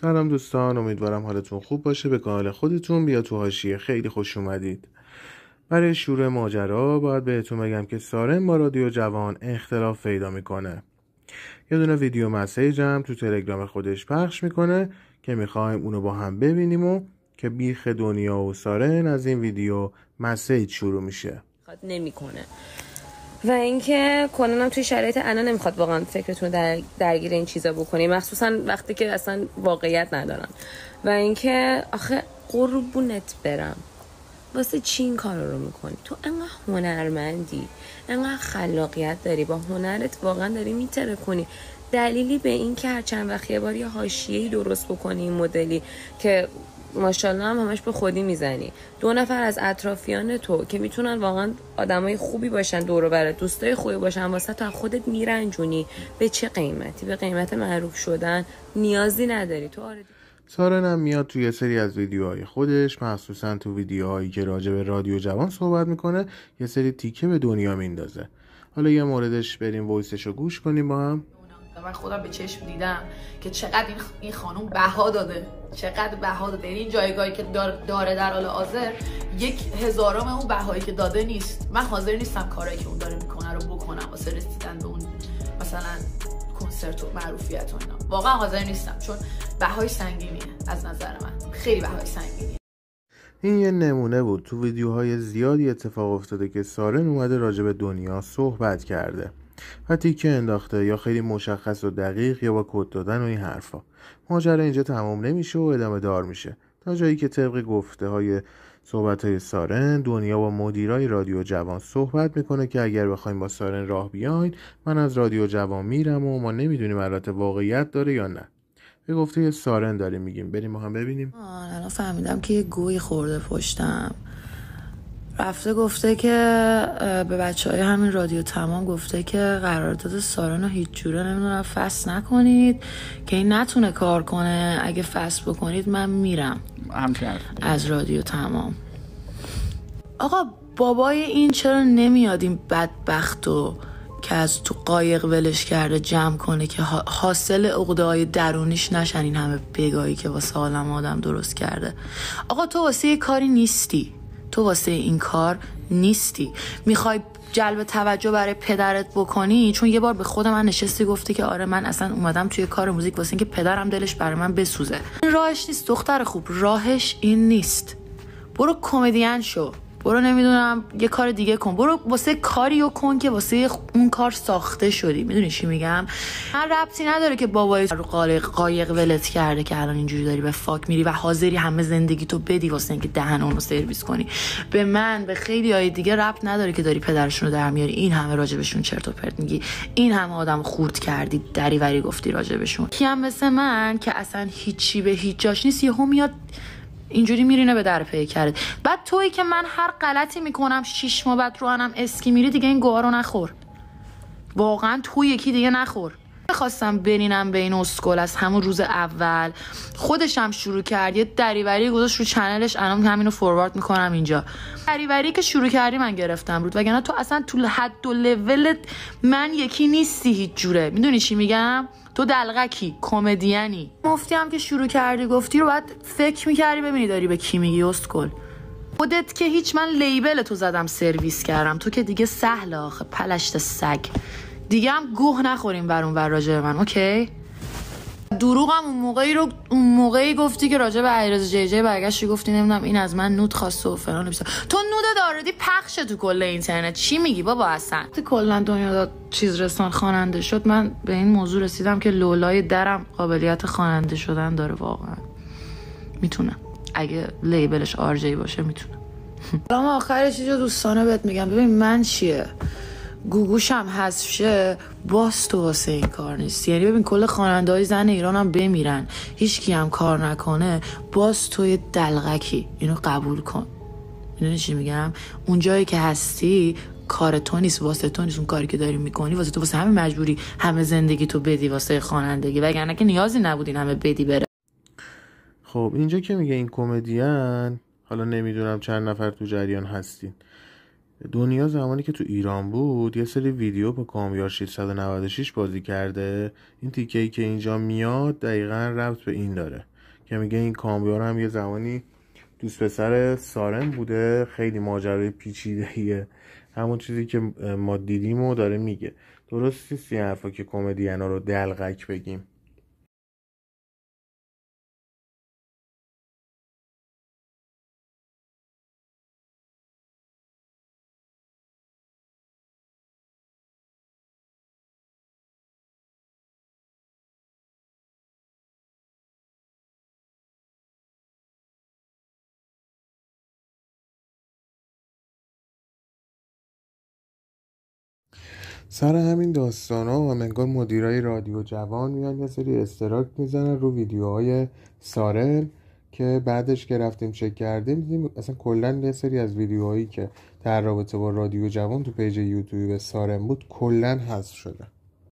سلام دوستان، امیدوارم حالتون خوب باشه. به کانال خودتون بیا تو حاشیه خیلی خوش اومدید. برای شروع ماجرا باید بهتون بگم که سارن با رادیو جوان اختلاف پیدا میکنه. یه دونه ویدیو مسیج هم تو تلگرام خودش پخش میکنه که میخوایم اونو با هم ببینیم و که بیخ دنیا و سارن از این ویدیو مسیج شروع میشه. نمیکنه و اینکه کلا توی شرایط الان نمیخواد واقعا فکرتون درگیر این چیزا بکنی، مخصوصا وقتی که اصلا واقعیت ندارن. و اینکه آخه قربونت برم، واسه چی این کارا رو میکنی؟ تو انقدر هنرمندی، انقدر خلاقیت داری، با هنرت واقعا داری میتره کنی. دلیلی به این که هر چند وقت یه بار یه حاشیه‌ای درست بکنی این مدلی که ماشاءالله همش به خودی میزنی، 2 نفر از اطرافیان تو که میتونن واقعا آدمای خوبی باشن، دور و برت دوستای خوبی باشن، واسه تو خودت میرنجونی. به چه قیمتی؟ به قیمت معروف شدن نیازی نداری تو. سارن هم میاد توی یه سری از ویدیوهای خودش، مخصوصا تو ویدیوهایی که راجع به رادیو جوان صحبت میکنه، یه سری تیکه به دنیا میندازه. حالا یه موردش بریم وایسش رو گوش کنیم با هم. من خودم به چشم دیدم که چقدر این خانوم بها داده، چقدر بها داده. این جایگاهی که داره در حال حاضر 1/1000 اون بهایی که داده نیست. من حاضر نیستم کارایی که اون داره میکنه رو بکنم واسه رسیدن به اون مثلا کنسرت و معروفیت و اینا. واقعا حاضر نیستم، چون بهای سنگینیه. از نظر من خیلی بهای سنگینیه. این یه نمونه بود. تو ویدیوهای زیادی اتفاق افتاده که سارن اومده راجع به دنیا صحبت کرده و تیکه انداخته، یا خیلی مشخص و دقیق یا با کد دادن و این حرفا. ماجرا اینجا تمام نمیشه و ادامه دار میشه تا جایی که طبق گفته های صحبت های سارن، دنیا با مدیرای رادیو جوان صحبت میکنه که اگر بخوایم با سارن راه بیاین، من از رادیو جوان میرم و ما نمیدونیم البته واقعیت داره یا نه. به گفته سارن داریم میگیم، بریم ما هم ببینیم. الان فهمیدم که یه گوی خورده پشتم. رفته گفته که به بچهای همین رادیو تمام گفته که قرارداد سارن رو هیچ جوره نمیدونم فسخ نکنید که این نتونه کار کنه. اگه فسخ بکنید من میرم از رادیو تمام. آقا بابای این چرا نمیاد این بدبختو که از تو قایق ولش کرده جمع کنه که حاصل عقده‌های درونیش نشن این همه بگاهی که واسه عالم آدم درست کرده. آقا تو واسه یه کاری نیستی، تو واسه این کار نیستی. میخوای جلب توجه برای پدرت بکنی، چون یه بار به خود من نشستی گفته که آره من اصلا اومدم توی کار موزیک واسه این که پدرم دلش برای من بسوزه. این راهش نیست دختر خوب، راهش این نیست. برو کمدین شو، برو نمیدونم یه کار دیگه کن، برو واسه کاریو کن که واسه اون کار ساخته شدی. میدونی چی میگم؟ من ربطی نداره که بابای رو قایق ولت کرده که الان اینجوری داری به فاک میری و حاضری همه زندگی تو بدی واسه اینکه دهن اونو سرویس کنی. به من به خیلی های دیگه ربط نداره که داری پدرشون رو در میاری، این همه راجبشون چرت و پرت میگی، این همه آدم خورد کردی، دریوری گفتی راجبشون. کیم مثل من که اصلا هیچی به هیچ جاش نیست یهو میاد اینجوری میرینه به در پیکرت. بعد تویی که من هر غلطی میکنم 6 ماه بعد رو انم اسکی میری، دیگه این گوها رو نخور. واقعا تو یکی دیگه نخور. خواستم برینم به این اسکول از همون روز اول. خودشم شروع کرد یه دریوری گذاشت رو چنلش، الان همینو فوروارد میکنم اینجا. دریوری که شروع کردی من گرفتم رود، وگرنه تو اصلا تو حد و لول من یکی نیستی هیچ جوره. میدونی چی میگم؟ تو دلغکی، کمدینی. مفتی هم که شروع کردی گفتی رو باید فکر میکردی ببینی داری به کی میگی اسکل. خودت که هیچ، من لیبل تو زدم سرویس کردم، تو که دیگه سهله آخه پلشت سگ. دیگه هم گوه نخوریم برون بر راجع من، اوکی؟ دروغم اون موقعی گفتی که راجع به علیرضا جی جی برگشتی گفتی نمیدونم این از من نود خواسته و فلان بیسا. تو نود داردی پخشه تو کل اینترنت. چی میگی بابا اصلا؟ کلا دنیا چیز رسان خواننده شد، من به این موضوع رسیدم که لولای درم قابلیت خواننده شدن داره. واقعا میتونه اگه لیبلش آر جی باشه میتونه. اما آخرش یه دوستانه بهت میگم، ببین من چیه گوگوشم حذف شه باز تو واسه این کار نیست. یعنی ببین کل خواننده‌های زن ایران هم بمیرن هیچ کی هم کار نکنه، باز توی دلغکی. اینو قبول کن. میدونی چی میگم؟ اون جایی که هستی کار تو نیست، واسه تو نیست. اون کاری که داری میکنی واسه تو، واسه همه مجبوری همه زندگی تو بدی واسه خوانندگی، وگرنه که نیازی نبودین همه بدی بره. خب اینجا که میگه این کمدین، حالا نمیدونم چند نفر تو جریان هستین، دنیا زمانی که تو ایران بود یه سری ویدیو با کامیار 696 بازی کرده. این تیکه‌ای که اینجا میاد دقیقا ربط به این داره که میگه این کامیار هم یه زمانی دوست پسر سارن بوده. خیلی ماجرای پیچیده‌ایه، همون چیزی که ما دیدیم و داره میگه. درست نیست این حرفا که کمدینا رو دلغک بگیم. سر همین داستانا انگار مدیرای رادیو جوان میان یه سری استراک میزنن رو ویدیوهای سارن که بعدش که رفتیم چک کردیم دیدیم اصلا کلا یه سری از ویدیوهایی که در رابطه با رادیو جوان تو پیج یوتیوب سارن بود کلا حذف شده.